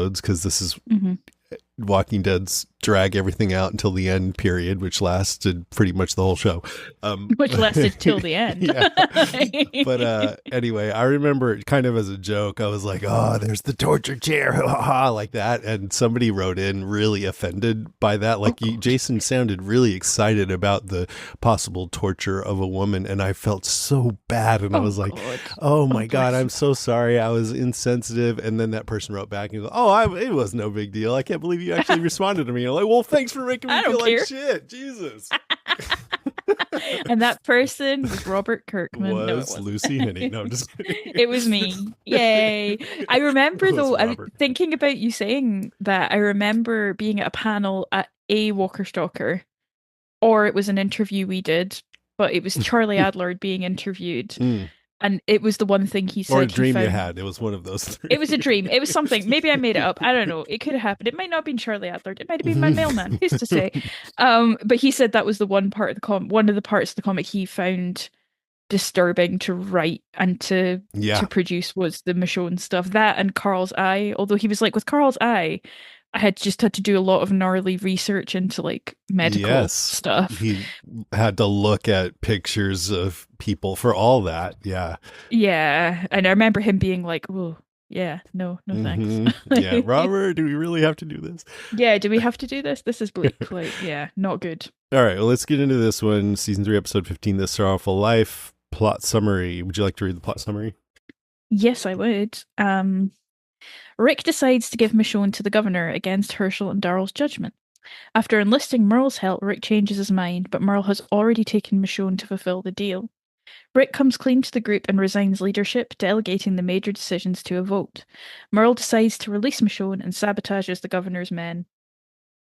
because this is Hmm. Walking Dead's drag everything out until the end period, which lasted pretty much the whole show. Which lasted till the end. Yeah. But anyway, I remember it kind of as a joke. I was like, oh, there's the torture chair, like that. And somebody wrote in really offended by that. Oh Like, God. Jason sounded really excited about the possible torture of a woman. And I felt so bad. And I Oh was like, God. oh Oh my God, bless I'm you. so sorry. I was insensitive. And then that person wrote back and goes, it was no big deal. I can't believe you actually responded to me. I'm like, well, thanks for making me I feel don't like care. shit. Jesus. And that person was Robert Kirkman. No, it Was wasn't. Lucy Henny. No, I'm just kidding. It was me. Yay. I It remember was though, I was Robert. thinking about you saying that. I remember being at a panel at a Walker Stalker, or it was an interview we did, but it was Charlie Adlard being interviewed. Mm. And it was the one thing he Or a said he dream you found. had. It was one of those It was a three. dream. It was something. Maybe I made it up. I don't know. It could have happened. It might not have been Charlie Adlard. It might have been my mailman. Who's to say? But he said that was the one part of one of the parts of the comic he found disturbing to write and to Yeah. produce was the Michonne stuff. That and Carl's eye. Although he was like, with Carl's eye, I had just had to do a lot of gnarly research into like medical Yes. stuff. He had to look at pictures of people for all that. Yeah. Yeah. And I remember him being like, oh, yeah, no, no thanks. Yeah. Robert, do we really have to do this? Yeah, do we have to do this? This is bleak. Like, yeah, not good. All right. Well, let's get into this one. Season 3, episode 15, This Sorrowful Life. Plot summary. Would you like to read the plot summary? Yes, I would. Rick decides to give Michonne to the governor against Herschel and Daryl's judgment. After enlisting Merle's help, Rick changes his mind, but Merle has already taken Michonne to fulfill the deal. Rick comes clean to the group and resigns leadership, delegating the major decisions to a vote. Merle decides to release Michonne and sabotages the governor's men.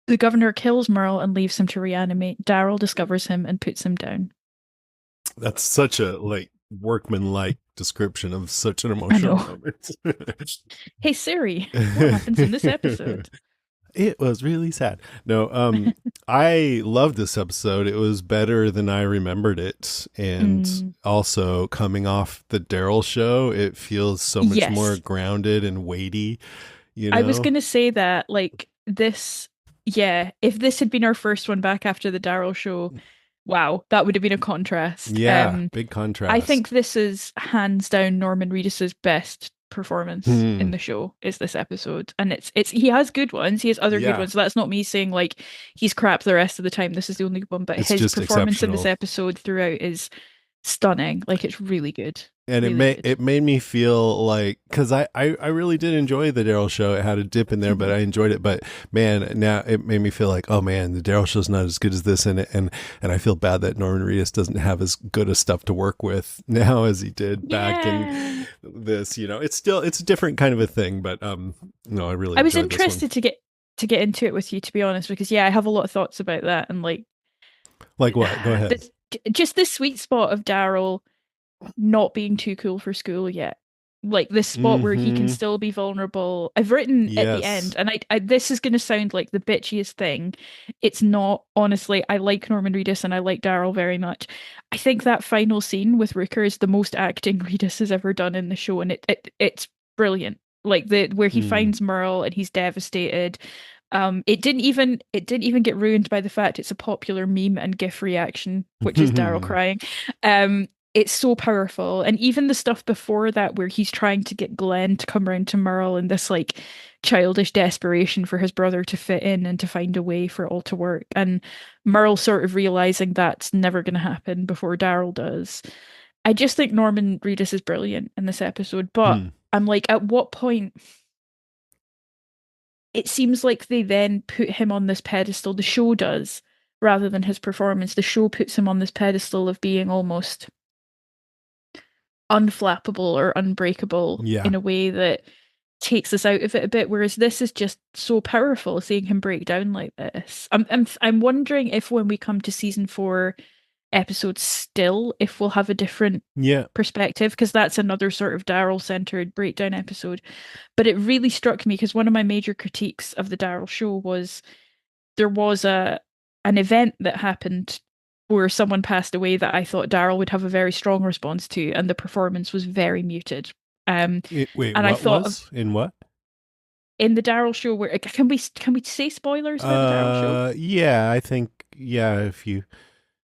The governor kills Merle and leaves him to reanimate. Daryl discovers him and puts him down. That's such a like workman-like description of such an I emotional know. moment. Hey Siri, what happens in this episode? It was really sad. No, I loved this episode. It was better than I remembered it. And Mm, also coming off the Daryl show, it feels so much more yes. grounded and weighty, you I was know? gonna say that, like, this, yeah, if this had been our first one back after the Daryl show, wow, that would have been a contrast. Yeah, big I contrast. think this is hands down Norman Reedus's best performance in Hmm. the show is this episode. And it's he has good ones, he has other good Yeah, ones. So that's not me saying like he's crap the rest of the time. This is the only good one, but it's his just performance in this exceptional. episode throughout is stunning. Like it's really good. And Really good. it made me feel like, because I really did enjoy the Daryl show. It had a dip in there, but Mhm. I enjoyed it. But man, now it made me feel like, oh man, the Daryl show's not as good as this, and I feel bad that Norman Reedus doesn't have as good a stuff to work with now as he did back in Yeah. this. It's a different kind of a thing, but no, I really I was enjoyed this one. interested to get into it with you, to be honest, because yeah, I have a lot of thoughts about that and like Like what? Go ahead. this, just this sweet spot of Daryl not being too cool for school yet. Like this spot where he can Mm-hmm. still be vulnerable. I've written at the Yes. end, and I this is going to sound like the bitchiest thing. It's not, honestly. I like Norman Reedus and I like Daryl very much. I think that final scene with Rooker is the most acting Reedus has ever done in the show, and it's brilliant. Like the where he Mm. finds Merle and he's devastated. It didn't even get ruined by the fact it's a popular meme and GIF reaction, which is Daryl crying. It's so powerful. And even the stuff before that, where he's trying to get Glenn to come round to Merle in this like childish desperation for his brother to fit in and to find a way for it all to work. And Merle sort of realizing that's never going to happen before Daryl does. I just think Norman Reedus is brilliant in this episode. But Mm. I'm like, at what point? It seems like they then put him on this pedestal. The show does, rather than his performance. The show puts him on this pedestal of being almost unflappable or unbreakable Yeah. in a way that takes us out of it a bit. Whereas this is just so powerful, seeing him break down like this. I'm wondering if when we come to season 4 episodes, still if we'll have a different Yeah. perspective, because that's another sort of Daryl centered breakdown episode. But it really struck me because one of my major critiques of the Daryl show was there was a an event that happened where someone passed away that I thought Daryl would have a very strong response to, and the performance was very muted. Um, Wait, and I what thought of was in what? in the Daryl show, where can we say spoilers about the Daryl show? Yeah, I think, yeah, if you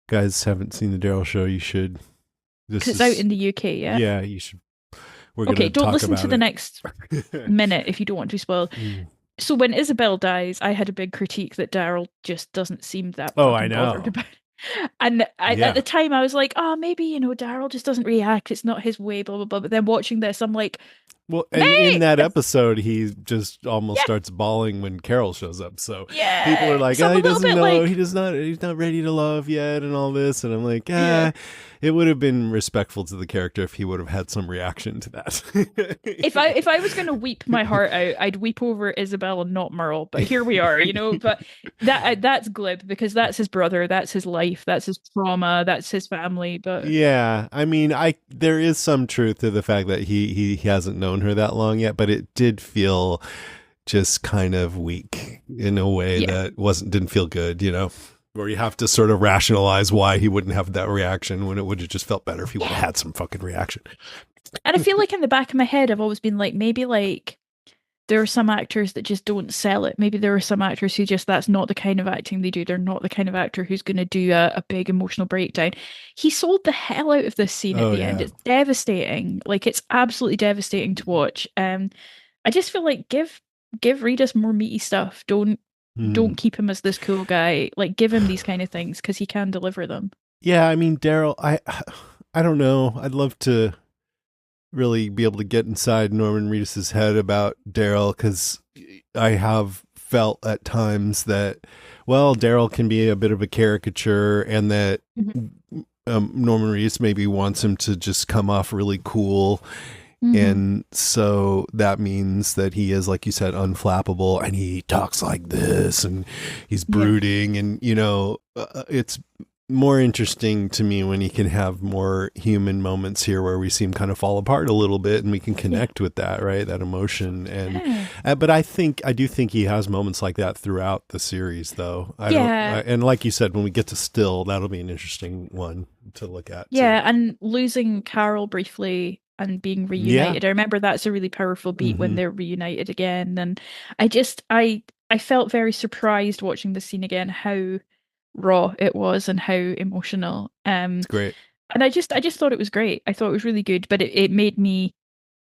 guys haven't seen the Daryl show, you should. Because This it's out is, in the UK, yeah. yeah, you should. We're Okay, gonna don't talk listen to about the it. next minute if you don't want to be spoiled. Mm. So when Isabel dies, I had a big critique that Daryl just doesn't seem that Oh, I fucking bothered know. about it. And at Yeah. the time, I was like, oh, maybe, Daryl just doesn't react. It's not his way, blah, blah, blah. But then watching this, I'm like, Well, and in mate, that episode, he just almost yeah, starts bawling when Carol shows up. So people are yeah. like, So "Oh, I'm a he little doesn't bit know. like, He's not ready to love yet," and all this. And I'm like, yeah. it would have been respectful to the character if he would have had some reaction to If I was going to weep my heart out, I'd weep over Isabel and not Merle. But here we are, But that's glib because that's his brother, that's his life, that's his trauma, that's his family. But Yeah, I mean, I there is some truth to the fact that he hasn't known her that long yet, but it did feel just kind of weak in a way yeah, that didn't feel good, where you have to sort of rationalize why he wouldn't have that reaction when it would have just felt better if he would have yeah. had some fucking reaction. And I feel like in the back of my head, I've always been like, maybe like there are some actors that just don't sell it. Maybe there are some actors who just that's not the kind of acting they do. They're not the kind of actor who's going to do a big emotional breakdown. He sold the hell out of this scene at Oh the end. yeah. It's devastating. Like it's absolutely devastating to watch. I just feel like give Reedus more meaty stuff. Don't Hmm. keep him as this cool guy. Like give him these kind of things because he can deliver them. Yeah, I mean, Daryl, I don't know. I'd love to really be able to get inside Norman Reedus's head about Daryl, because I have felt at times that, well, Daryl can be a bit of a caricature, and that Mhm. Norman Reedus maybe wants him to just come off really cool. Mhm. And so that means that he is, like you said, unflappable, and he talks like this, and he's Yeah. brooding, and it's more interesting to me when he can have more human moments here where we see him kind of fall apart a little bit, and we can Yeah. connect with that, right? That emotion. And Yeah. but I do think he has moments like that throughout the series, though. Yeah. And like you said, when we get to Still, that'll be an interesting one to look at too. Yeah, and losing Carol briefly and being Yeah. reunited. I remember that's a really powerful beat when Hmm. they're reunited again. And I felt very surprised watching the scene again, how raw it was and how emotional. It's great. And I just thought it was great. I thought it was really good, but it made me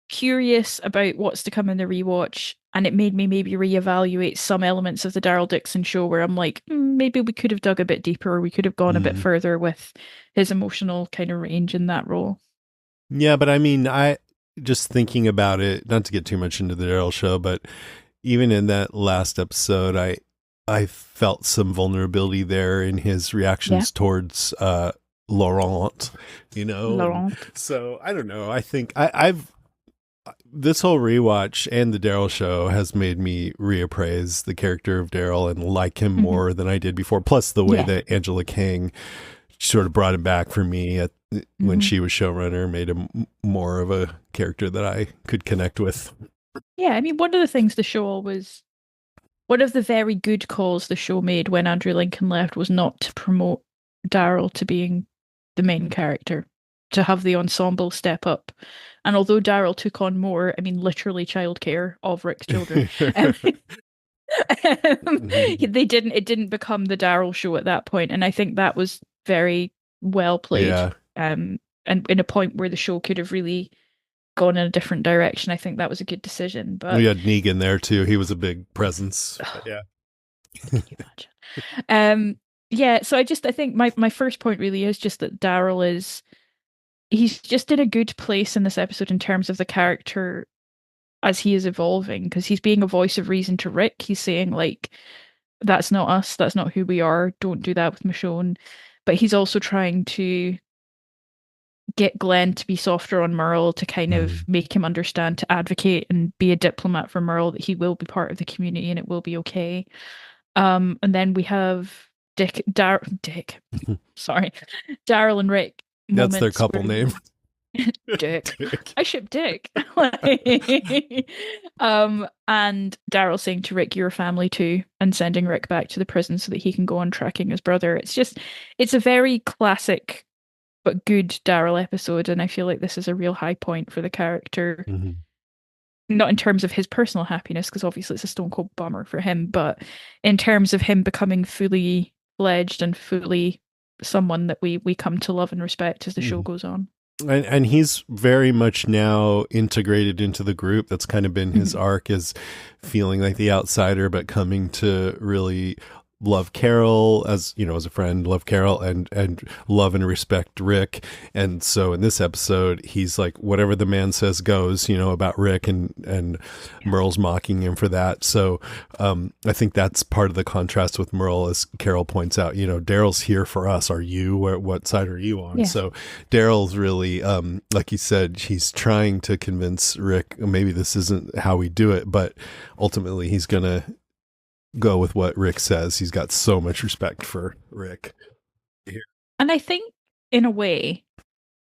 curious about what's to come in the rewatch, and it made me maybe reevaluate some elements of the Daryl Dixon show where I'm like, maybe we could have dug a bit deeper, or we could have gone a bit Mm. further with his emotional kind of range in that role. Yeah, but I mean, I just thinking about it, not to get too much into the Daryl show, but even in that last episode, I felt some vulnerability there in his Yeah, reactions towards Laurent, and Laurent. so I don't know. I think I've this whole rewatch and the Daryl show has made me reappraise the character of Daryl and like him Hmm. more than I did before. Plus, the way Yeah. that Angela Kang sort of brought him back for me when Hmm. she was showrunner, made him more of a character that I could connect with. Yeah, I mean, one of the very good calls the show made when Andrew Lincoln left was not to promote Daryl to being the main character, to have the ensemble step up. And although Daryl took on more, I mean, literally childcare of Rick's children, um, Mhm. it didn't become the Daryl show at that point, and I think that was very well played. Yeah. And in a point where the show could have really gone in a different direction, I think that was a good decision. We But had Negan there too. He was a big presence. But yeah. can you imagine? Yeah, so I think my first point really is just that Daryl is he's just in a good place in this episode in terms of the character as he is evolving, because he's being a voice of reason to Rick. He's saying like, that's not us, that's not who we are, don't do that with Michonne. But he's also trying to get Glenn to be softer on Merle, to kind of Mhm. make him understand, to advocate and be a diplomat for Merle, that he will be part of the community and it will be okay. And then we have Dick, sorry, Daryl and Rick That's their moments couple where name. Dick. Dick. I ship Dick. And Daryl saying to Rick, "You're a family too," and sending Rick back to the prison so that he can go on tracking his brother. It's a very classic but good Daryl episode, and I feel like this is a real high point for the character. Mhm. not in terms of his personal happiness, because obviously it's a stone cold bummer for him, but in terms of him becoming fully fledged and fully someone that we come to love and respect as the show Mhm. goes on. And he's very much now integrated into the group. That's kind of been his Mhm. arc, is feeling like the outsider, but coming to really love Carol as, you know, as a friend, love Carol, and love and respect Rick. And so in this episode, he's like, whatever the man says goes, you know, about Rick, and Yeah. Merle's mocking him for that. So I think that's part of the contrast with Merle, as Carol points out, you know, Daryl's here for us. Are you? What side are you on? Yeah. So Daryl's really, like you said, he's trying to convince Rick, maybe this isn't how we do it, but ultimately he's going to go with what Rick says. He's got so much respect for Rick. And I think in a way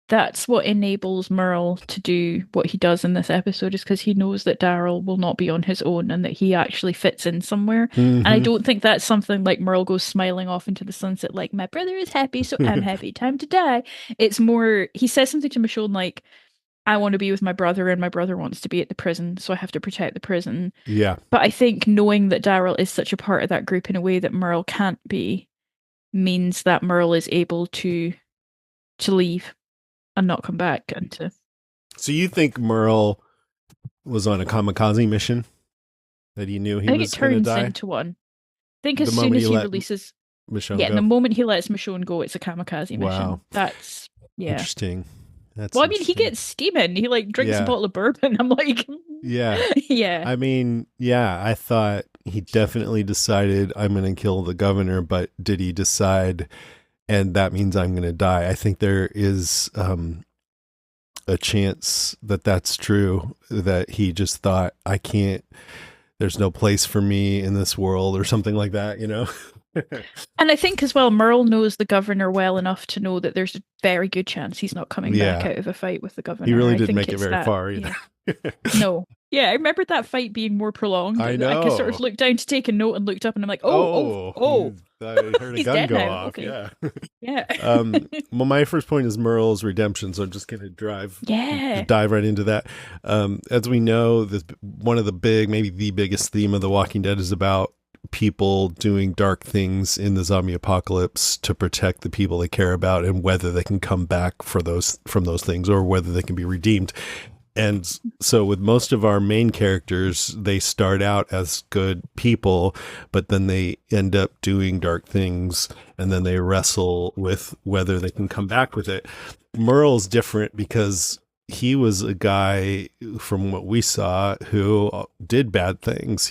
that's what enables Merle to do what he does in this episode, is because he knows that Daryl will not be on his own and that he actually fits in somewhere. And I Mm-hmm. don't think that's something like Merle goes smiling off into the sunset, like, my brother is happy, so I'm happy, time to die. It's more, he says something to Michonne like, I want to be with my brother and my brother wants to be at the prison, so I have to protect the prison. Yeah. But I think knowing that Daryl is such a part of that group in a way that Merle can't be means that Merle is able to leave and not come back and to So you think Merle was on a kamikaze mission, that he knew he I think it was going to turns die into one. I think the as soon moment he as he let releases, Michonne yeah, and the go? moment he lets Michonne go, it's a kamikaze Wow. mission. That's yeah. Interesting. That's Well, I mean, he interesting. gets steaming. He like drinks a Yeah. bottle of bourbon. I'm like, Yeah. yeah, I mean, yeah, I thought he definitely decided, I'm going to kill the governor, but did he decide, and that means I'm going to die? I think there is a chance that that's true, that he just thought, I can't, there's no place for me in this world, or something like that, you know? and I think as well, Merle knows the governor well enough to know that there's a very good chance he's not coming back Yeah. out of a fight with the He governor. really I didn't think make it it's very that. far either. Yeah. No. Yeah, I remember that fight being more prolonged. I I sort know. of looked down to take a note and looked up and I'm like, Oh, oh, I heard a he's gun dead go now. off. Okay. Yeah. Yeah. Well, my first point is Merle's redemption, so I'm just going to Yeah. dive right into that. As we know, this one of the big, maybe the biggest theme of The Walking Dead is about people doing dark things in the zombie apocalypse to protect the people they care about, and whether they can come back for those from those things, or whether they can be redeemed. And so with most of our main characters, they start out as good people, but then they end up doing dark things, and then they wrestle with whether they can come back with it. Merle's different because he was a guy, from what we saw, who did bad things.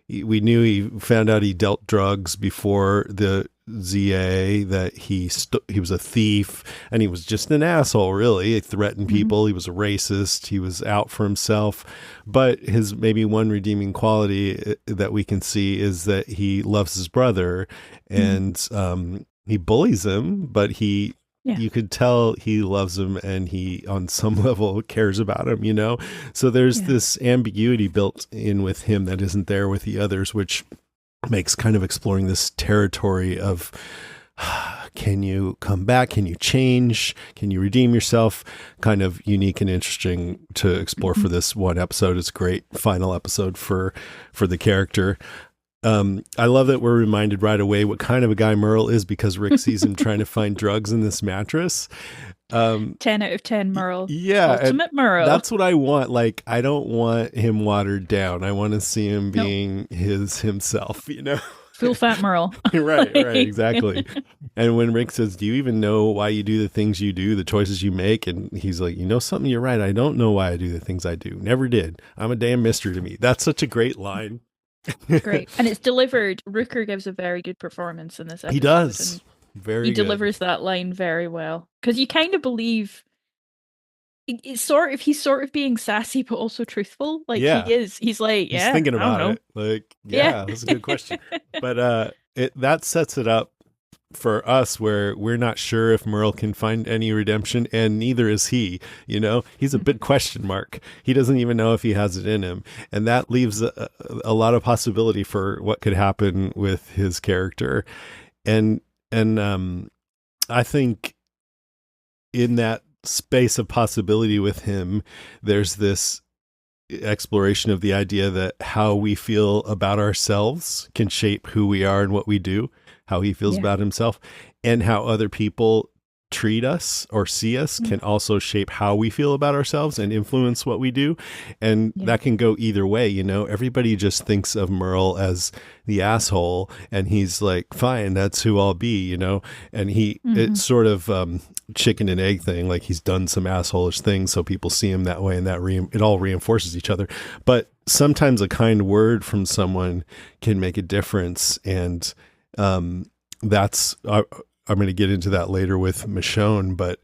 We knew, he found out he dealt drugs before the ZA, that he was a thief, and he was just an asshole, really. He threatened Mhm. people. He was a racist. He was out for himself. But his maybe one redeeming quality that we can see is that he loves his brother, Mhm. and he bullies him, but Yeah. you could tell he loves him, and he on some level cares about him, you know? So there's Yeah. this ambiguity built in with him that isn't there with the others, which makes kind of exploring this territory of, can you come back? Can you change? Can you redeem yourself? Kind of unique and interesting to explore Mhm. for this one episode. It's a great final episode for the character. I love that we're reminded right away what kind of a guy Merle is, because Rick sees him trying to find drugs in this mattress. 10 out of 10 Merle. Yeah, and Ultimate Merle. that's what I want. Like, I don't want him watered down. I want to see him No. being himself, you know? Full fat Merle. Right, exactly. And when Rick says, do you even know why you do the things you do, the choices you make? And he's like, you know something, you're right. I don't know why I do the things I do. Never did. I'm a damn mystery to me. That's such a great line. It's great. And it's delivered. Rooker gives a very good performance in this episode. He does. And Very he good. delivers that line very well. Because you kind of believe he's sort of being sassy but also truthful. Like he Yeah. is. He's like, He's yeah, thinking I don't about know. it. Like, Yeah. yeah, that's a good question. But that sets it up for us, where we're not sure if Merle can find any redemption, and neither is he. You know, he's a big question mark. He doesn't even know if he has it in him, and that leaves a lot of possibility for what could happen with his character. And I think in that space of possibility with him, there's this exploration of the idea that how we feel about ourselves can shape who we are and what we do, how he feels Yeah. about himself, and how other people treat us or see us Mm. can also shape how we feel about ourselves and influence what we do. And Yeah. that can go either way. You know, everybody just thinks of Merle as the asshole, and he's like, fine, that's who I'll be, you know? And it's Hmm. sort of, chicken and egg thing. Like he's done some assholeish things, so people see him that way, and that it all reinforces each other. But sometimes a kind word from someone can make a difference, and that's I'm going to get into that later with Michonne, but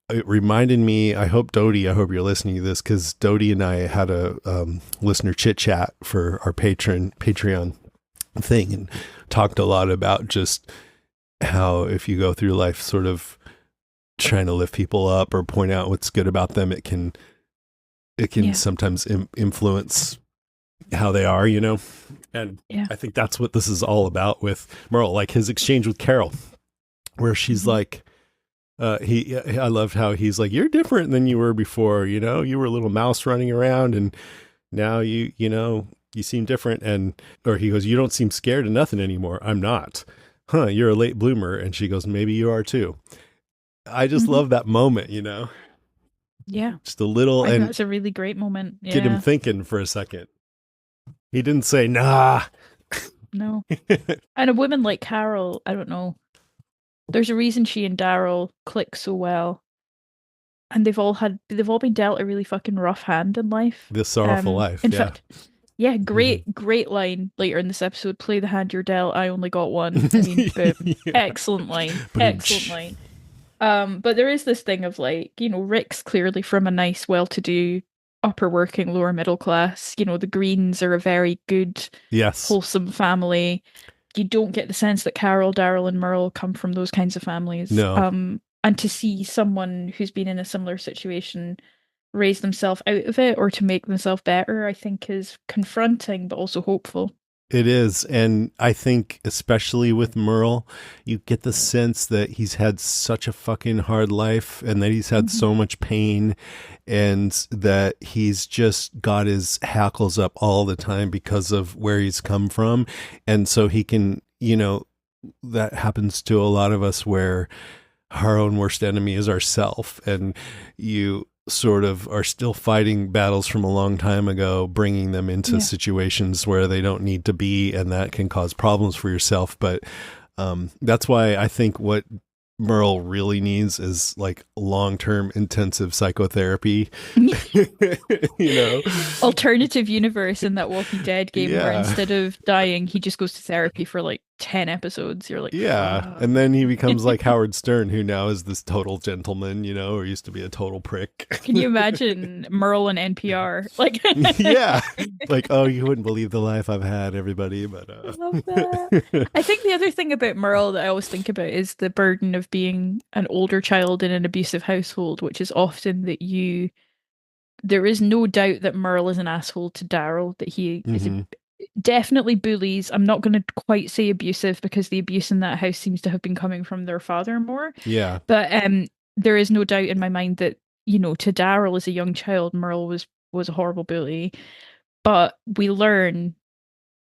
it reminded me. I hope Dodie, I hope you're listening to this, because Dodie and I had a listener chit chat for our Patreon thing, and talked a lot about just how if you go through life sort of trying to lift people up or point out what's good about them, it can Yeah. sometimes influence how they are, you know? And Yeah. I think that's what this is all about with Merle, like his exchange with Carol, where she's Hmm. like, I loved how he's like, you're different than you were before, you know, you were a little mouse running around, and now you seem different. And, or he goes, you don't seem scared of nothing anymore. I'm not. Huh, you're a late bloomer. And she goes, maybe you are too. I just Hmm. love that moment, you know, Yeah. just a little, I think and that's a really great moment. get him Yeah. thinking for a second. He didn't say, nah. No. And a woman like Carol, I don't know. There's a reason she and Daryl click so well. And they've all been dealt a really fucking rough hand in life. This sorrowful life. In Yeah. fact, yeah, Mm-hmm. great line later in this episode. Play the hand you're dealt. I only got one. I mean, boom. Yeah. Excellent line. Boom. Excellent line. But there is this thing of like, Rick's clearly from a nice, well-to-do, upper working, lower middle class. The Greens are a very good, Yes. wholesome family. You don't get the sense that Carol, Daryl, and Merle come from those kinds of families. No. And to see someone who's been in a similar situation raise themselves out of it or to make themselves better, I think is confronting but also hopeful. It is. And I think, especially with Merle, you get the sense that he's had such a fucking hard life, and that he's had Hmm. so much pain, and that he's just got his hackles up all the time because of where he's come from. And so he can, that happens to a lot of us, where our own worst enemy is ourself, and you sort of are still fighting battles from a long time ago, bringing them into Yeah. situations where they don't need to be, and that can cause problems for yourself. But that's why I think what Merle really needs is like long-term intensive psychotherapy. you know Alternative universe in that Walking Dead game where yeah. instead of dying, he just goes to therapy for like 10 episodes. You're like, Yeah. fuck. And then he becomes like Howard Stern, who now is this total gentleman, or used to be a total prick. Can you imagine Merle and NPR? Like, Yeah. Like, oh, you wouldn't believe the life I've had, everybody. But I love that. I think the other thing about Merle that I always think about is the burden of being an older child in an abusive household, which is often that there is no doubt that Merle is an asshole to Daryl, that he is hmm definitely bullies. I'm not going to quite say abusive because the abuse in that house seems to have been coming from their father more. Yeah. But there is no doubt in my mind that, to Daryl as a young child, Merle was a horrible bully. But we learn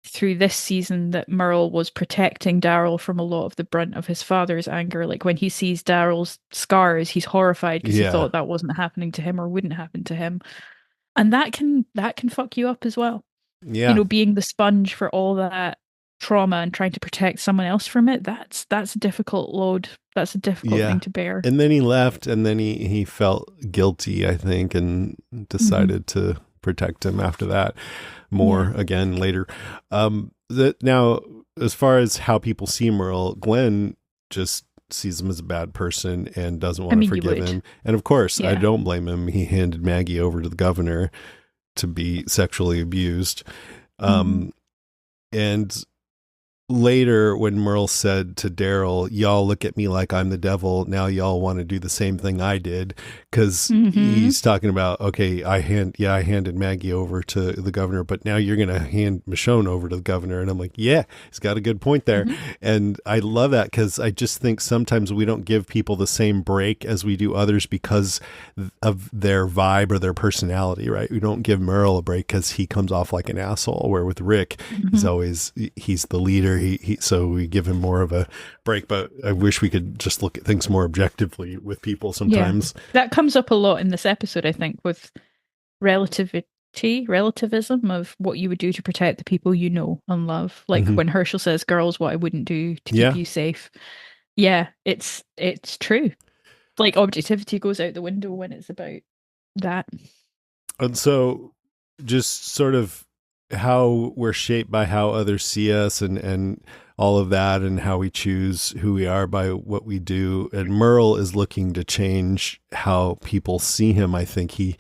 through this season that Merle was protecting Daryl from a lot of the brunt of his father's anger. Like when he sees Daryl's scars, he's horrified because he Yeah. thought that wasn't happening to him or wouldn't happen to him. And that can fuck you up as well. Yeah. Being the sponge for all that trauma and trying to protect someone else from it, that's a difficult load. That's a difficult Yeah. thing to bear. And then he left, and then he felt guilty, I think, and Hmm. decided to protect him after that Yeah. more again later. That now, as far as how people see Merle, Glenn just sees him as a bad person and doesn't I want to mean, you forgive would. him. And of course, I Yeah. don't blame him. He handed Maggie over to the governor to be sexually abused. Hmm. And later when Merle said to Daryl, "Y'all look at me like I'm the devil. Now y'all want to do the same thing I did," because Mm-hmm. he's talking about, okay, I handed Maggie over to the governor, but now you're gonna hand Michonne over to the governor, and I'm like, yeah, he's got a good point there, Mm-hmm. and I love that because I just think sometimes we don't give people the same break as we do others because of their vibe or their personality, right? We don't give Merle a break because he comes off like an asshole, where with Rick, Mm-hmm. he's the leader. So we give him more of a break. But I wish we could just look at things more objectively with people Yeah. sometimes. That comes up a lot in this episode, I think, with relativism of what you would do to protect the people you know and love. Like Hmm. when Herschel says, "Girls, what I wouldn't do to keep Yeah. you safe." Yeah, it's true. Like objectivity goes out the window when it's about that. And so just sort of how we're shaped by how others see us, and all of that, and how we choose who we are by what we do. And Merle is looking to change how people see him. I think he,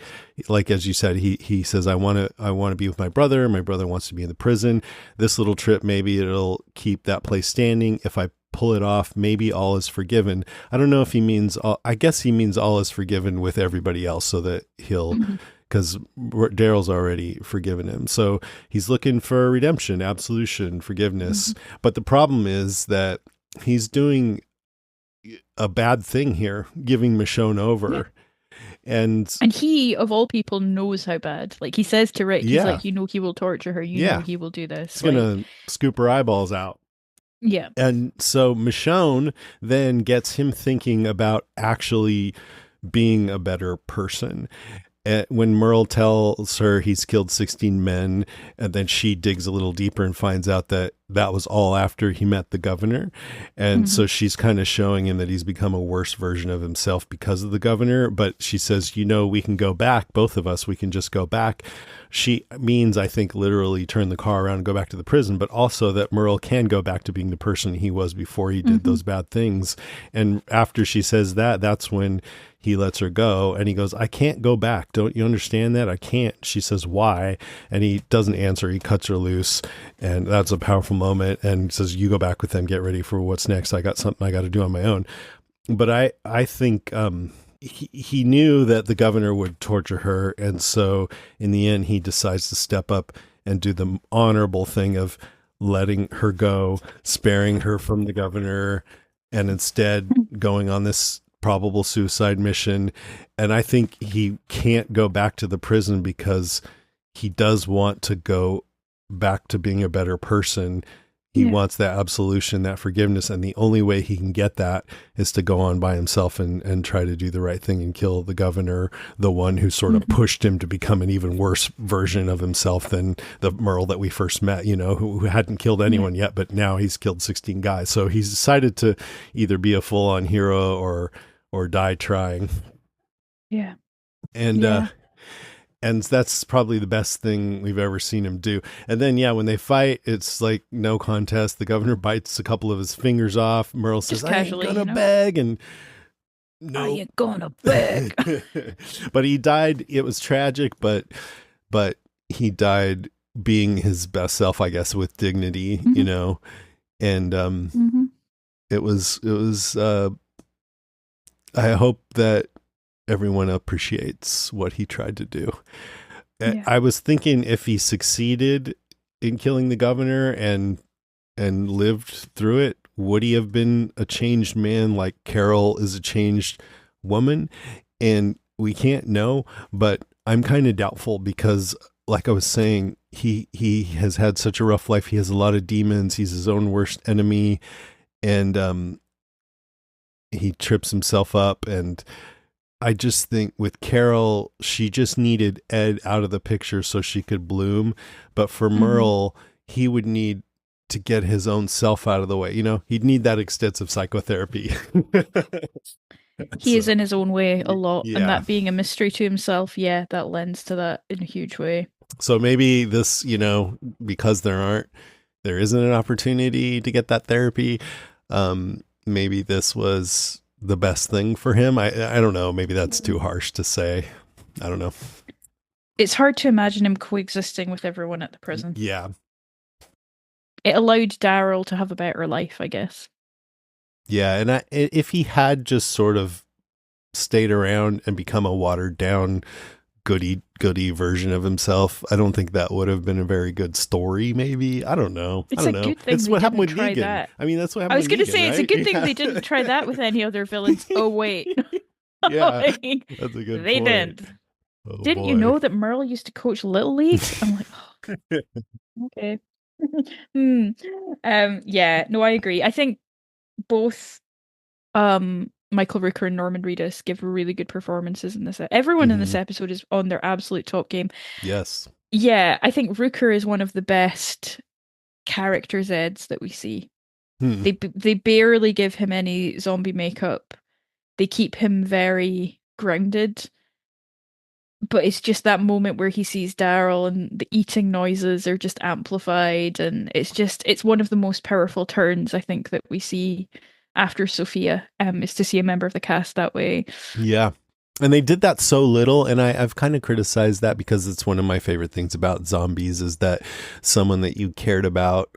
like, as you said, he says, I want to be with my brother. My brother wants to be in the prison. This little trip, maybe it'll keep that place standing. If I pull it off, maybe all is forgiven. I don't know if he means all, I guess he means all is forgiven with everybody else, so that he'll, Mhm. because Daryl's already forgiven him. So he's looking for redemption, absolution, forgiveness. Mhm. But the problem is that he's doing a bad thing here, giving Michonne Yeah. over. And And he, of all people, knows how bad. Like he says to Rick, he's yeah, like, he will torture her. yeah, He will do he's this. going Like, to scoop her eyeballs out. yeah. And so Michonne then gets him thinking about actually being a better person. When Merle tells her he's killed 16 men, and then she digs a little deeper and finds out that that was all after he met the governor. And Hmm. so she's kind of showing him that he's become a worse version of himself because of the governor. But she says, we can go back, both of us, we can just go back. She means, I think, literally turn the car around and go back to the prison, but also that Merle can go back to being the person he was before he did Hmm. those bad things. And after she says that, that's when he lets her go, and he goes, I can't go back. Don't you understand that? I can't. She says, why? And he doesn't answer. He cuts her loose, and that's a powerful moment, and says, you go back with them, get ready for what's next. I got something I got to do on my own. But I think he knew that the governor would torture her, and so in the end he decides to step up and do the honorable thing of letting her go, sparing her from the governor, and instead going on this probable suicide mission. And I think he can't go back to the prison because he does want to go back to being a better person. He Yeah. wants that absolution, that forgiveness, and the only way he can get that is to go on by himself and try to do the right thing and kill the governor, the one who sort of Hmm. pushed him to become an even worse version of himself than the Merle that we first met, who hadn't killed Yeah. anyone yet, but now he's killed 16 guys. So he's decided to either be a full-on hero or die trying. Yeah. And Yeah. and that's probably the best thing we've ever seen him do. And then, yeah, when they fight, it's like no contest. The governor bites a couple of his fingers off. Merle says, Just I ain't casually, gonna beg. And Are nope. you gonna beg? But he died. It was tragic, but he died being his best self, I guess, with dignity, Hmm. and Hmm. it was I hope that everyone appreciates what he tried to do. Yeah. I was thinking if he succeeded in killing the governor and lived through it, would he have been a changed man like Carol is a changed woman? And we can't know, but I'm kind of doubtful because, like I was saying, he has had such a rough life. He has a lot of demons. He's his own worst enemy, and he trips himself up. And I just think with Carol, she just needed Ed out of the picture so she could bloom. But for Hmm. Merle, he would need to get his own self out of the way. He'd need that extensive psychotherapy. He is So, in his own way a lot, and yeah. that being a mystery to himself, yeah, that lends to that in a huge way. So maybe this, because there isn't an opportunity to get that therapy. Maybe this was the best thing for him. I don't know. Maybe that's too harsh to say. I don't know. It's hard to imagine him coexisting with everyone at the prison. Yeah. it allowed Daryl to have a better life, I guess. Yeah, and if he had just sort of stayed around and become a watered down goody version of himself, I don't think that would have been a very good story. Maybe, I don't know. I It's don't a know. good thing It's they what happened didn't with try Negan. that. I mean, that's what I happened was with going to Negan, say it's a right? good thing Yeah. they didn't try that with any other villains. Oh wait, Yeah, like, that's a good they point. did. Oh Didn't you boy. know that Merle used to coach Little League? I'm like, oh, okay. Hmm. Yeah, no, I agree. I think both Michael Rooker and Norman Reedus give really good performances in this. Everyone in this Hmm. episode is on their absolute top game. Yes. Yeah, I think Rooker is one of the best character Zeds that we see. Hmm. They barely give him any zombie makeup. They keep him very grounded, but it's just that moment where he sees Daryl and the eating noises are just amplified, and it's one of the most powerful turns I think that we see after Sophia, is to see a member of the cast that way. Yeah. And they did that so little, and I've kind of criticized that because it's one of my favorite things about zombies is that someone that you cared about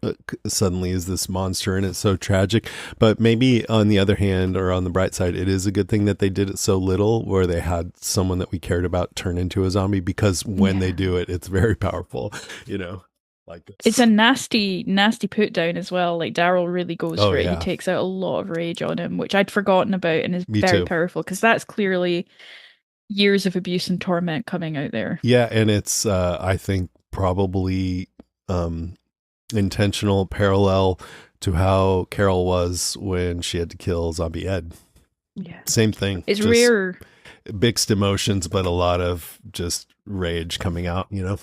suddenly is this monster, and it's so tragic. But maybe on the other hand, or on the bright side, it is a good thing that they did it so little, where they had someone that we cared about turn into a zombie, because when they Yeah. do it, it's very powerful, you know, like It's a this. nasty, nasty put down as well. Like Daryl really goes Oh for it. He yeah, takes out a lot of rage on him, which I'd forgotten about and is me very too. powerful because that's clearly years of abuse and torment coming out there. Yeah, and it's I think probably um intentional parallel to how Carol was when she had to kill Zombie Ed. Yeah. Same thing, It's just rare. mixed emotions, but a lot of just rage coming out, you know?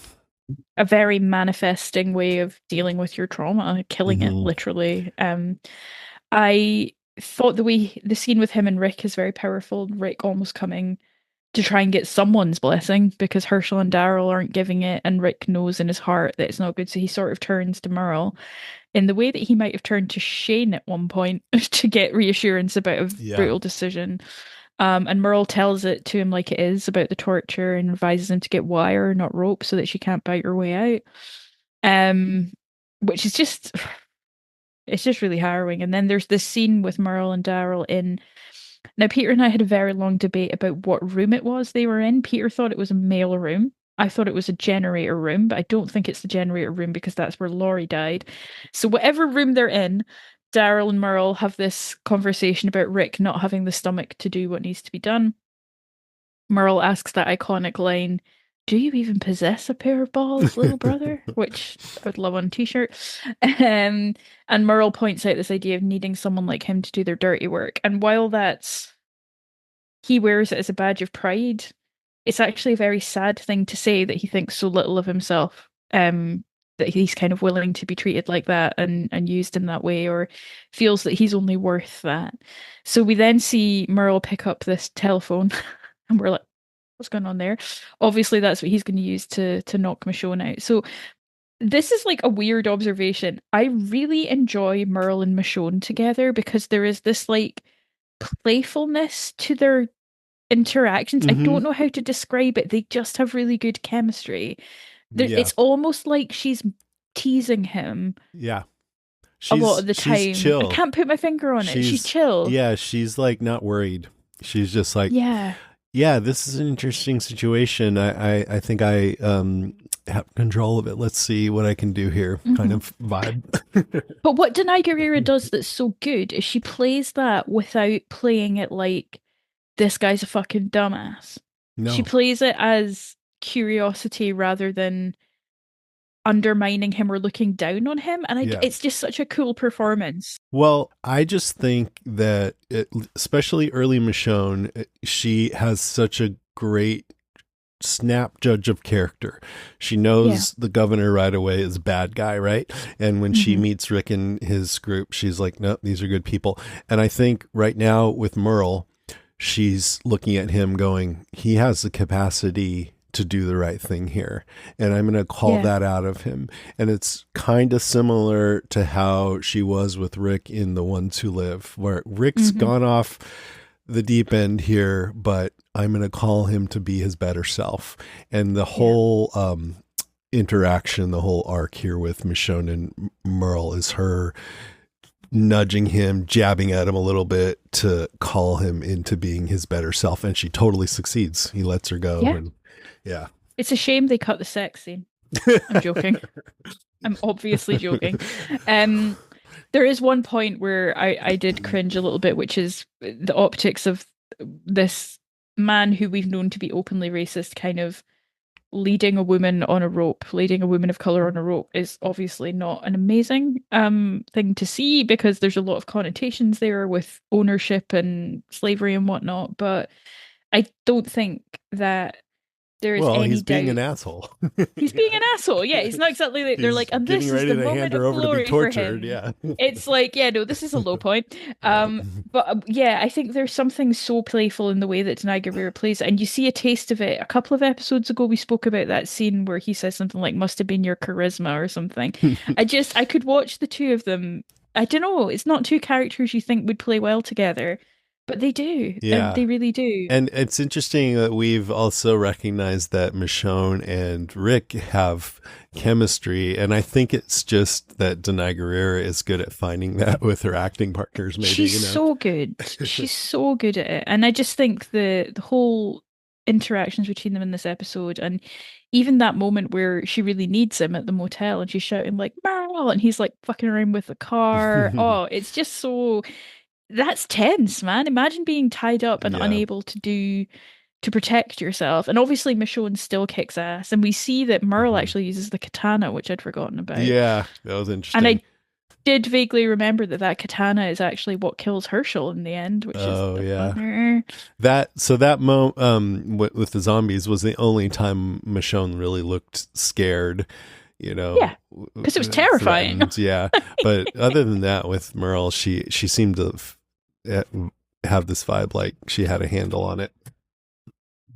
A very manifesting way of dealing with your trauma, killing it Hmm. literally. I thought the scene with him and Rick is very powerful. Rick almost coming to try and get someone's blessing because Herschel and Daryl aren't giving it, and Rick knows in his heart that it's not good. So he sort of turns to Merle in the way that he might have turned to Shane at one point to get reassurance about a Yeah. brutal decision. And Merle tells it to him like it is about the torture and advises him to get wire, not rope, so that she can't bite her way out. Um, which is just it's just really harrowing. And then there's this scene with Merle and Daryl in. Now, Peter and I had a very long debate about what room it was they were in. Peter thought it was a mail room. I thought it was a generator room, but I don't think it's the generator room because that's where Laurie died. So, whatever room they're in, Daryl and Merle have this conversation about Rick not having the stomach to do what needs to be done. Merle asks that iconic line, "Do you even possess a pair of balls, little brother?" Which I would love on a t-shirt. Um, and Merle points out this idea of needing someone like him to do their dirty work. And while that's he wears it as a badge of pride, it's actually a very sad thing to say that he thinks so little of himself. That he's kind of willing to be treated like that and used in that way, or feels that he's only worth that. So we then see Merle pick up this telephone, and we're like, what's going on there? Obviously, that's what he's going to use to knock Michonne out. So this is like a weird observation. I really enjoy Merle and Michonne together because there is this like playfulness to their interactions. I Hmm. don't know how to describe it. They just have really good chemistry. Yeah. It's almost like she's teasing him Yeah. a lot of the She's time. I chill. can't put my finger on it. She's She's chill. Yeah, she's like not worried. She's just like, Yeah. yeah, this is an interesting situation. I think I have control of it. Let's see what I can do here, kind Mhm. of vibe. But what Denai Guerrera does that's so good is she plays that without playing it like this guy's a fucking dumbass. She No. plays it as curiosity rather than undermining him or looking down on him. And Yeah. it's just such a cool performance. Well, I just think that, especially early Michonne, she has such a great snap judge of character. She Yeah. knows the governor right away is a bad guy, right? And when she Hmm. meets Rick and his group, she's like, no, these are good people. And I think right now with Merle, she's looking at him going, he has the capacity to do the right thing here. And I'm going to call Yeah. that out of him. And it's kind of similar to how she was with Rick in The Ones Who Live, where Rick's Hmm. gone off the deep end here, but I'm going to call him to be his better self. And the Yeah. whole interaction, the whole arc here with Michonne and Merle is her nudging him, jabbing at him a little bit to call him into being his better self, and she totally succeeds. He lets her go, Yeah. and yeah. It's a shame they cut the sex scene. I'm joking. I'm obviously joking. Um, there is one point where I did cringe a little bit, which is the optics of this man who we've known to be openly racist kind of leading a woman on a rope, leading a woman of color on a rope is obviously not an amazing thing to see because there's a lot of connotations there with ownership and slavery and whatnot. But I don't think that there is Well, any he's being doubt an asshole. he's being an asshole. Yeah, he's not exactly like they're He's like, and getting this is ready the to hand moment her of over to be glory for tortured. him. Yeah. It's like, yeah, no, this is a low point. Yeah. But yeah, I think there's something so playful in the way that Denai Guerrero plays it, and you see a taste of it. A couple of episodes ago, we spoke about that scene where he says something like "must have been your charisma" or something. I could watch the two of them. I don't know. It's not two characters you think would play well together, but they do. Yeah. They really do. And it's interesting that we've also recognized that Michonne and Rick have chemistry. And I think it's just that Denai Guerrera is good at finding that with her acting partners, maybe, She's so good. She's so good at it. And I just think the whole interactions between them in this episode and even that moment where she really needs him at the motel and she's shouting like Merle and he's like fucking around with the car. Oh, it's just so that's tense, man. Imagine being tied up and Yeah. unable to protect yourself. And obviously Michonne still kicks ass. And we see that Merle actually uses the katana, which I'd forgotten about. Yeah, that was And interesting. I did vaguely remember that that katana is actually what kills Herschel in the end, which is Oh the yeah, bummer. with the zombies was the only time Michonne really looked scared, you know, Yeah, because it was terrifying. threatened. Yeah, but other than that, with Merle, she seemed to eh, have this vibe like she had a handle on it.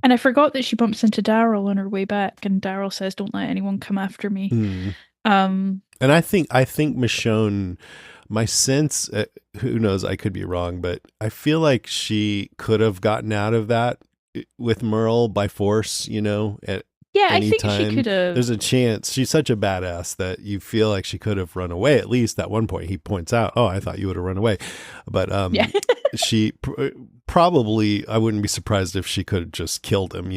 And I forgot that she bumps into Daryl on her way back, and Daryl says, "Don't let anyone come after me." Hmm. Um, And I think Michonne, my sense, who knows, I could be wrong, but I feel like she could have gotten out of that with Merle by force, at yeah, I any think she time. could have. There's a chance. She's such a badass that you feel like she could have run away. At least at one point, he points out, "Oh, I thought you would have run away," but Yeah, she probably. I wouldn't be surprised if she could have just killed him,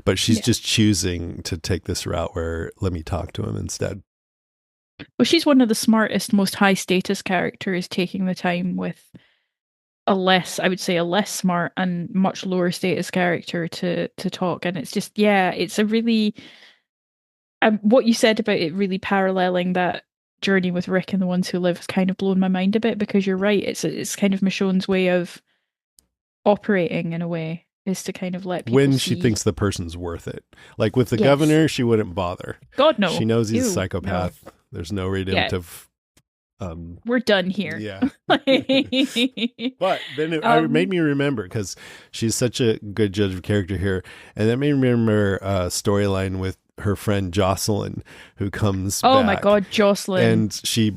But she's yeah. just choosing to take this route where let me talk to him instead. Well, she's one of the smartest, most high status characters, taking the time with I would say, a less smart and much lower status character to talk. And it's just, yeah, it's a really what you said about it really paralleling that journey with Rick and the Ones Who Live has kind of blown my mind a bit because you're right. It's kind of Michonne's way of operating in a way is to kind of let people When she see. thinks the person's worth it. Like with the Yes. governor, she wouldn't bother. God no. She knows he's a Ew, no. psychopath. There's no Yeah, redemptive. we're done here. Yeah. But then it made me remember because she's such a good judge of character here, and that made me remember a storyline with her friend Jocelyn, who comes Oh back. my God, Jocelyn. And she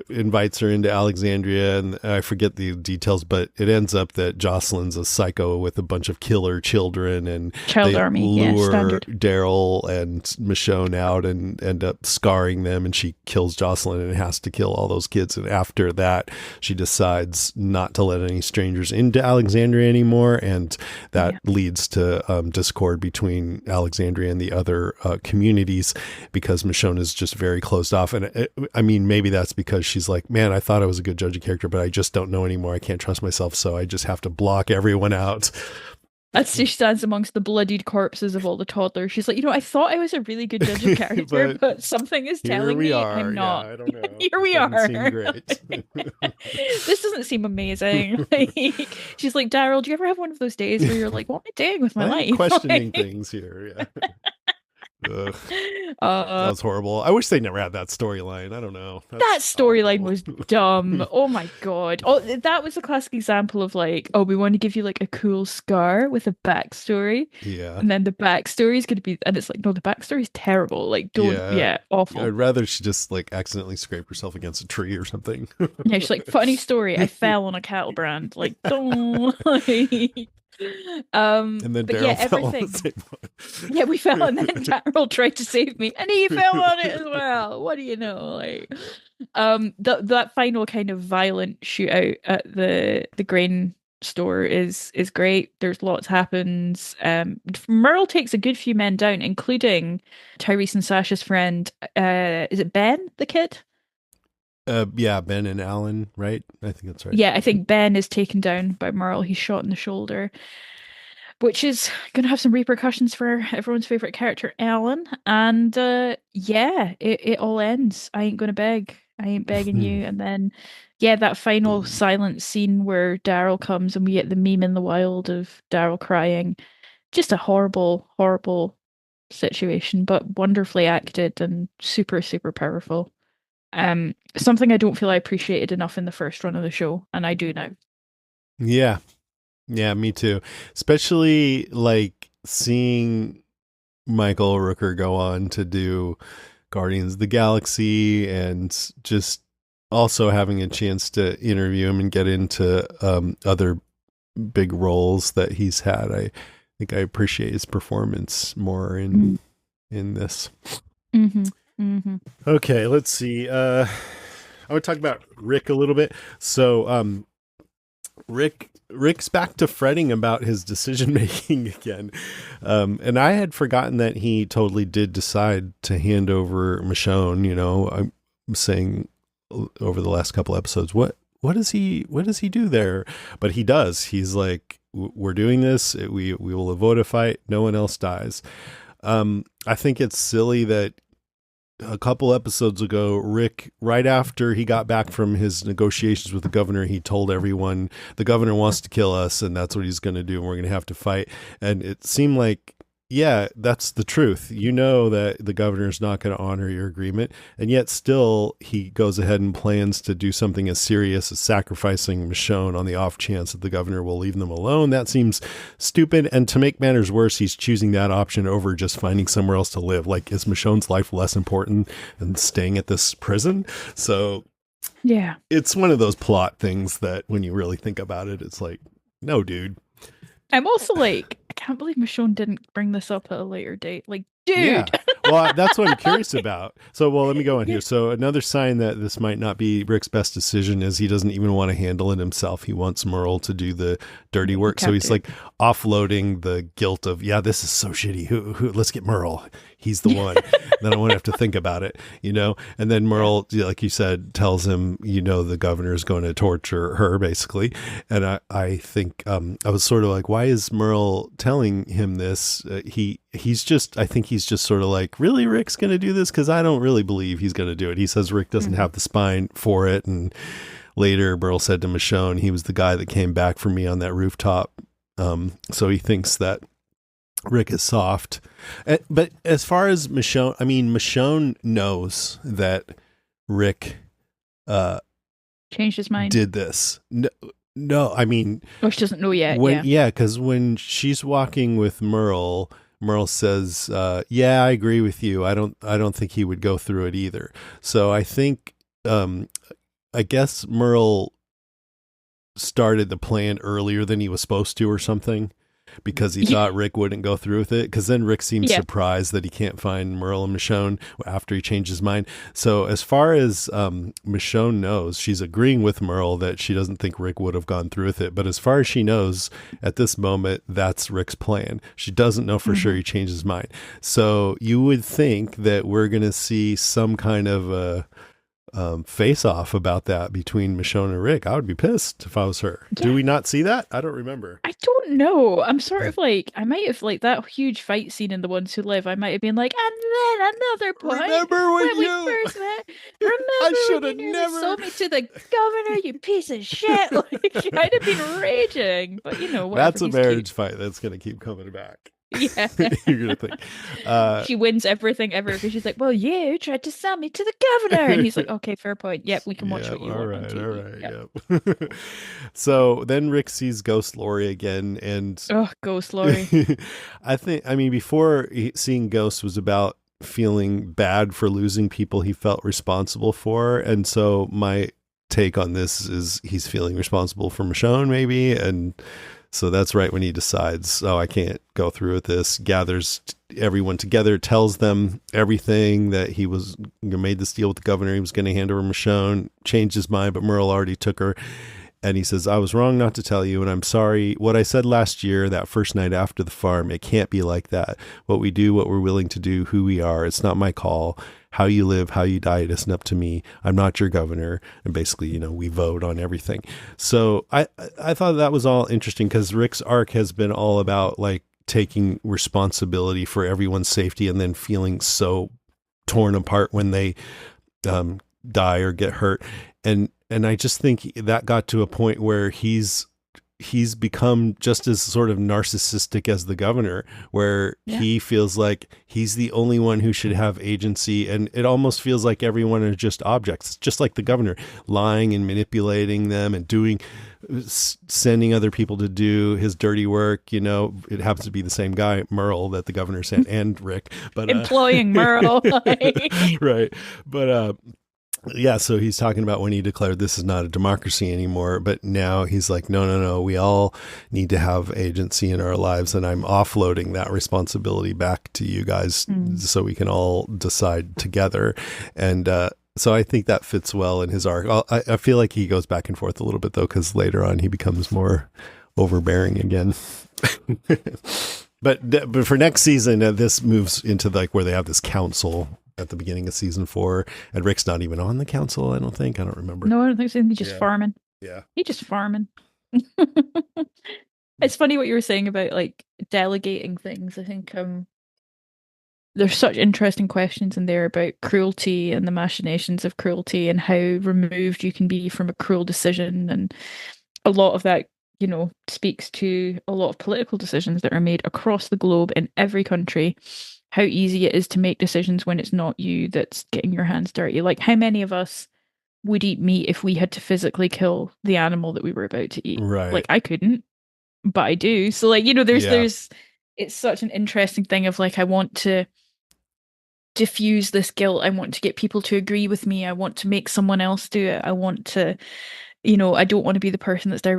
invites her into Alexandria, and I forget the details, but it ends up that Jocelyn's a psycho with a bunch of killer children, and Child they army, yeah, lure standard. Daryl and Michonne out and end up scarring them, and she kills Jocelyn and has to kill all those kids. And after that, she decides not to let any strangers into Alexandria anymore, and that leads to discord between Alexandria and the other communities because Michonne is just very closed off. And I mean, maybe that's because she's like, man, I thought I was a good judge of character, but I just don't know anymore. I can't trust myself, so I just have to block everyone out. As she stands amongst the bloodied corpses of all the toddlers, she's like, I thought I was a really good judge of character, but something is telling me I'm not. Yeah, I don't know. Here we Doesn't are. seem great. This doesn't seem amazing. Like, she's like, Daryl, do you ever have one of those days where you're like, what am I doing with my I'm life? questioning things here. Yeah. Ugh, that was horrible. I wish they never had that storyline. I don't know. That storyline awful. was dumb. Oh my God. Oh, that was a classic example of like, oh, we want to give you like a cool scar with a backstory. Yeah. And then the backstory is going to be, and it's like, no, the backstory is terrible. Like, don't, yeah, awful. I'd rather she just like accidentally scrape herself against a tree or something. Yeah, she's like, funny story. I fell on a cattle brand. Like, don't. And then But yeah, Daryl fell on the everything. same one. Yeah, we fell and then Daryl tried to save me, and he fell on it as well. What do you know? Like, that final kind of violent shootout at the grain store is great. There's lots happens. Merle takes a good few men down, including Tyrese and Sasha's friend. Is it Ben, the kid? Yeah, Ben and Alan, right? I think that's right. Yeah, I think Ben is taken down by Merle. He's shot in the shoulder, which is going to have some repercussions for everyone's favorite character, Alan. And yeah, it all ends. I ain't going to beg. I ain't begging you. And then, yeah, that final silent scene where Daryl comes and we get the meme in the wild of Daryl crying. Just a horrible, horrible situation, but wonderfully acted and super, super powerful. Something I don't feel I appreciated enough in the first run of the show, and I do now. Yeah. Yeah, me too. Especially like seeing Michael Rooker go on to do Guardians of the Galaxy and just also having a chance to interview him and get into other big roles that he's had. I think I appreciate his performance more in this. Mm-hmm. Mm-hmm. Okay, let's see. I want to talk about Rick a little bit. So Rick's back to fretting about his decision making again. And I had forgotten that he totally did decide to hand over Michonne. You know, I'm saying over the last couple episodes, what does he do there? But he does. He's like, we're doing this. We will avoid a fight. No one else dies. I think it's silly that a couple episodes ago, Rick, right after he got back from his negotiations with the governor, he told everyone the governor wants to kill us and that's what he's going to do. And we're going to have to fight. And it seemed like, yeah, that's the truth. You know that the governor's not going to honor your agreement. And yet still he goes ahead and plans to do something as serious as sacrificing Michonne on the off chance that the governor will leave them alone. That seems stupid. And to make matters worse, he's choosing that option over just finding somewhere else to live. Like, is Michonne's life less important than staying at this prison? So yeah, it's one of those plot things that when you really think about it, it's like, no, dude. I'm also like, I can't believe Michonne didn't bring this up at a later date. Like, dude. Yeah. Well, that's what I'm curious about. So, let me go on here. So another sign that this might not be Rick's best decision is he doesn't even want to handle it himself. He wants Merle to do the dirty work. So he's like offloading the guilt of, yeah, this is so shitty. Who let's get Merle. He's the one. Then I won't have to think about it, you know? And then Merle, like you said, tells him, you know, the governor is going to torture her basically. And I think, I was sort of like, why is Merle telling him this? He's just sort of like, really, Rick's going to do this? Because I don't really believe he's going to do it. He says Rick doesn't have the spine for it. And later, Merle said to Michonne, he was the guy that came back for me on that rooftop. So he thinks that Rick is soft. But as far as Michonne, I mean, Michonne knows that Rick changed his mind. Did this. No, I mean... Oh, she doesn't know yet, yeah. Because when she's walking with Merle says, yeah, I agree with you. I don't think he would go through it either. So I think, I guess Merle started the plan earlier than he was supposed to or something because he thought Rick wouldn't go through with it. Because then Rick seems surprised that he can't find Merle and Michonne after he changed his mind. So as far as Michonne knows, she's agreeing with Merle that she doesn't think Rick would have gone through with it. But as far as she knows at this moment, that's Rick's plan. She doesn't know for sure he changed his mind. So you would think that we're going to see some kind of a face off about that between Michonne and Rick. I would be pissed if I was her. Yeah. Do we not see that? I don't remember. I don't know. I'm sort of like, I might have like that huge fight scene in The Ones Who Live. I might have been like, and then another point. Remember when we first met? Remember I should have never sold me to the governor, you piece of shit. Like, I'd have been raging. But you know, whatever. That's a marriage fight that's going to keep coming back. Yeah. You're gonna think she wins everything ever because she's like, well, you tried to sell me to the governor, and he's like, okay, fair point. Yep, we can watch what you want. All right. Yep. So then Rick sees Ghost Lori again, and Ghost Lori. I mean, before seeing Ghost was about feeling bad for losing people he felt responsible for, and so my take on this is he's feeling responsible for Michonne maybe, and So that's right when he decides, oh, I can't go through with this, gathers everyone together, tells them everything, that he was made this deal with the governor. He was going to hand over Michonne, changed his mind, but Merle already took her. And he says, I was wrong not to tell you, and I'm sorry. What I said last year, that first night after the farm, it can't be like that. What we do, what we're willing to do, who we are, it's not my call. How you live, how you die, it isn't up to me. I'm not your governor. And basically, we vote on everything. So I thought that was all interesting, because Rick's arc has been all about like taking responsibility for everyone's safety and then feeling so torn apart when they die or get hurt. And I just think that got to a point where he's become just as sort of narcissistic as the governor, where he feels like he's the only one who should have agency. And it almost feels like everyone are just objects, just like the governor, lying and manipulating them and sending other people to do his dirty work. It happens to be the same guy, Merle, that the governor sent, and Rick, but employing Merle. Right. But yeah, so he's talking about when he declared this is not a democracy anymore, but now he's like, no, we all need to have agency in our lives, and I'm offloading that responsibility back to you guys so we can all decide together. And so I think that fits well in his arc. I feel like he goes back and forth a little bit, though, because later on he becomes more overbearing again. But for next season, this moves into like where they have this council at the beginning of season 4, and Rick's not even on the council. I don't remember. No, I don't think so. He's just farming. Yeah, he's just farming. It's funny what you were saying about like delegating things. I think there's such interesting questions in there about cruelty and the machinations of cruelty and how removed you can be from a cruel decision, and a lot of that speaks to a lot of political decisions that are made across the globe in every country. How easy it is to make decisions when it's not you that's getting your hands dirty. Like, how many of us would eat meat if we had to physically kill the animal that we were about to eat? right. Like, I couldn't, but I do. So like, there's it's such an interesting thing of like, I want to diffuse this guilt. I want to get people to agree with me. I want to make someone else do it. I want to, I don't want to be the person that's directly